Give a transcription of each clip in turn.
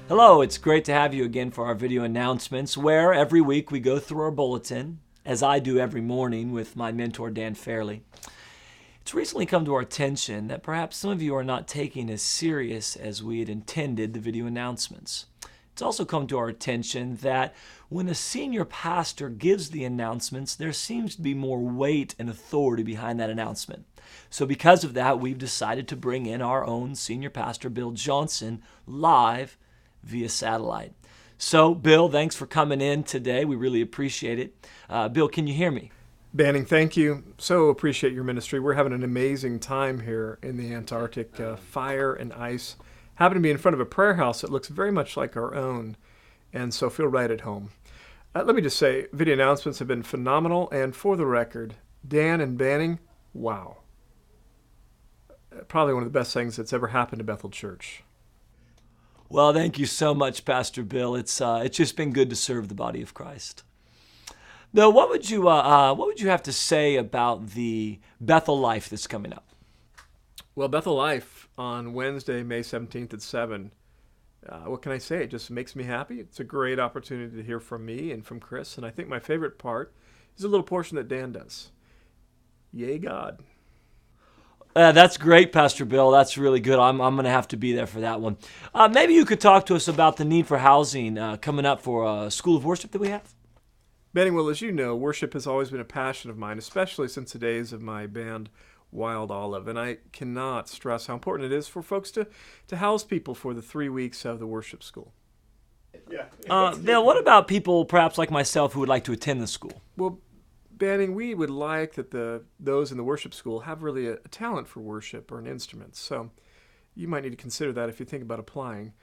Hello, it's great to have you again for our video announcements, where every week we go through our bulletin, as I do every morning with my mentor, Dan Fairley. It's recently come to our attention that perhaps some of you are not taking as serious as we had intended the video announcements. It's also come to our attention that when a senior pastor gives the announcements, there seems to be more weight and authority behind that announcement. So because of that, we've decided to bring in our own senior pastor, Bill Johnson, live via satellite. So, Bill, thanks for coming in today. We really appreciate it. Bill, can you hear me? Banning, thank you. So appreciate your ministry. We're having an amazing time here in the Antarctic. Fire and ice. Happen to be in front of a prayer house that looks very much like our own, and so feel right at home. Let me just say, video announcements have been phenomenal, and for the record, Dan and Banning, wow. Probably one of the best things that's ever happened to Bethel Church. Well, thank you so much, Pastor Bill. It's just been good to serve the body of Christ. Bill, what would you have to say about the Bethel Life that's coming up? Well, Bethel Life on Wednesday, May 17th at 7. What can I say? It just makes me happy. It's a great opportunity to hear from me and from Chris, and I think my favorite part is a little portion that Dan does. Yay, God. That's great, Pastor Bill. That's really good. I'm going to have to be there for that one. Maybe you could talk to us about the need for housing coming up for a school of worship that we have. Benny, well, as you know, worship has always been a passion of mine, especially since the days of my band, Wild Olive. And I cannot stress how important it is for folks to house people for the 3 weeks of the worship school. Bill, what about people perhaps like myself who would like to attend the school? Well, Banning, we would like that those in the worship school have really a talent for worship or an instrument. So you might need to consider that if you think about applying.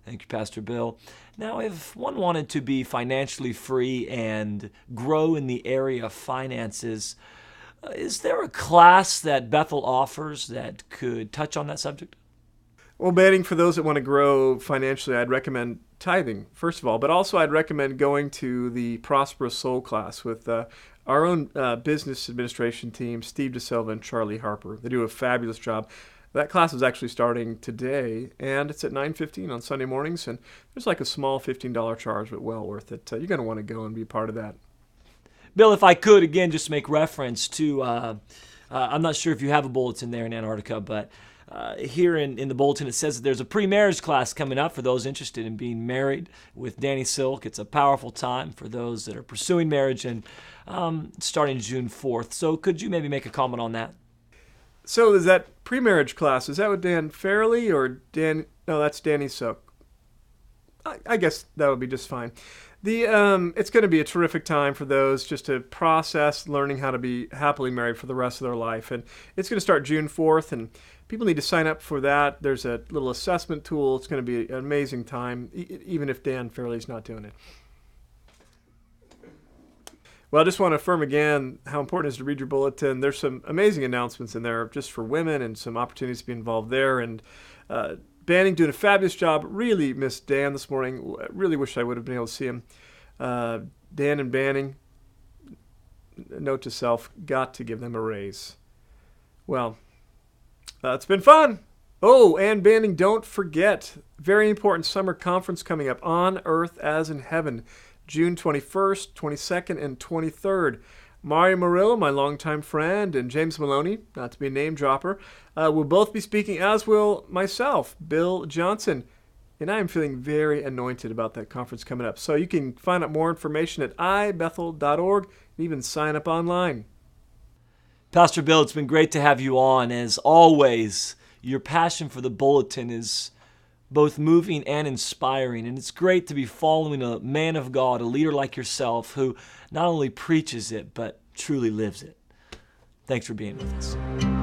Thank you, Pastor Bill. Now, if one wanted to be financially free and grow in the area of finances, is there a class that Bethel offers that could touch on that subject? Well, Banning, for those that want to grow financially, I'd recommend tithing, first of all, but also I'd recommend going to the Prosperous Soul class with our own business administration team, Steve DeSilva and Charlie Harper. They do a fabulous job. That class is actually starting today, and it's at 9:15 on Sunday mornings, and there's like a small $15 charge, but well worth it. You're going to want to go and be part of that. Bill, if I could, again, just make reference to, I'm not sure if you have a bulletin there in Antarctica, but here in the bulletin it says that there's a pre-marriage class coming up for those interested in being married with Danny Silk. It's a powerful time for those that are pursuing marriage, and starting June 4th. So could you maybe make a comment on that? So is that pre-marriage class, is that with Dan Fairley or Dan? No, that's Danny Silk. I guess that would be just fine. It's going to be a terrific time for those just to process learning how to be happily married for the rest of their life. And it's going to start June 4th, and people need to sign up for that. There's a little assessment tool. It's going to be an amazing time, even if Dan Fairley's not doing it. Well, I just want to affirm again how important it is to read your bulletin. There's some amazing announcements in there just for women and some opportunities to be involved there. And Banning doing a fabulous job. Really missed Dan this morning. Really wish I would have been able to see him. Dan and Banning, note to self, got to give them a raise. Well, it's been fun. Oh, and Banning, don't forget, very important summer conference coming up, On Earth as in Heaven, June 21st, 22nd, and 23rd. Mario Murillo, my longtime friend, and James Maloney, not to be a name dropper, will both be speaking, as will myself, Bill Johnson. And I am feeling very anointed about that conference coming up. So you can find out more information at ibethel.org and even sign up online. Pastor Bill, it's been great to have you on. As always, your passion for the bulletin is both moving and inspiring, and it's great to be following a man of God, a leader like yourself, who not only preaches it, but truly lives it. Thanks for being with us.